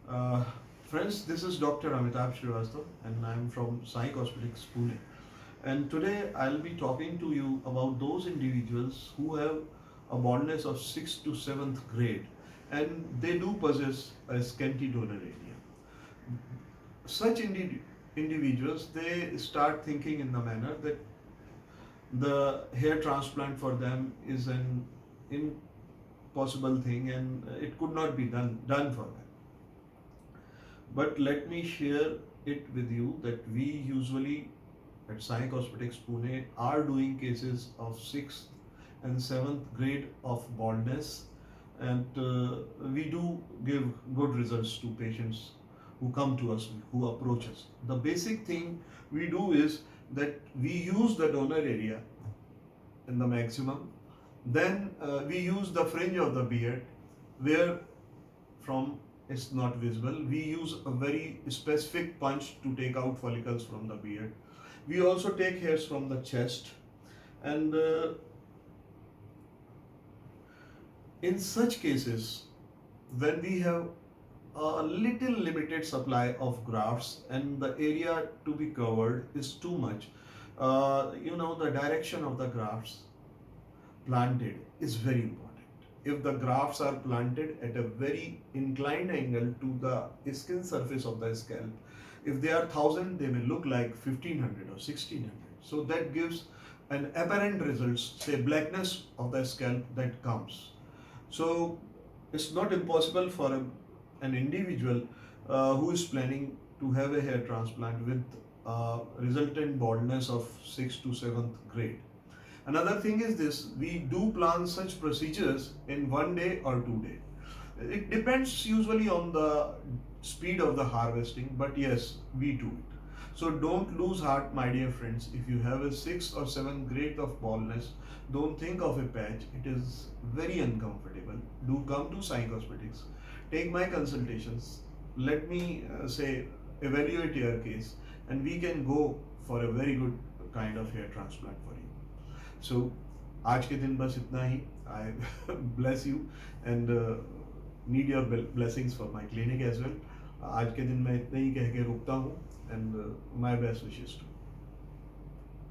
Uh, Friends, this is Dr. Amitabh Srivastava, and I'm from Sai Cosmetics, Pune. And today I'll be talking to you about those individuals who have a baldness of 6th to 7th grade and they do possess a scanty donor area. Such individuals, they start thinking in the manner that the hair transplant for them is an impossible thing and it could not be done for them. But let me share it with you that we usually at Sai Cosmetics Pune are doing cases of 6th and 7th grade of baldness, and we do give good results to patients who come to us, who approach us. The basic thing we do is that we use the donor area in the maximum, then we use the fringe of the beard where from is not visible. We use a very specific punch to take out follicles from the beard. We also take hairs from the chest, and in such cases, when we have a little limited supply of grafts and the area to be covered is too much, the direction of the grafts planted is very important. If the grafts are planted at a very inclined angle to the skin surface of the scalp, if they are 1000, they may look like 1500 or 1600. So that gives an apparent results, say blackness of the scalp that comes. So it's not impossible for an individual who is planning to have a hair transplant with resultant baldness of 6th to 7th grade. Another thing is this, we do plan such procedures in 1 day or 2 day. It depends usually on the speed of the harvesting, but yes, we do it. So don't lose heart, my dear friends. If you have a 6th or 7th grade of baldness, don't think of a patch. It is very uncomfortable. Do come to Sai Cosmetics. Take my consultations. Let me evaluate your case, and we can go for a very good kind of hair transplant for you. So आज के दिन बस इतना ही. I bless you and need your blessings for my clinic as well. आज के दिन मैं इतना ही कह के रुकता हूँ and my best wishes to you.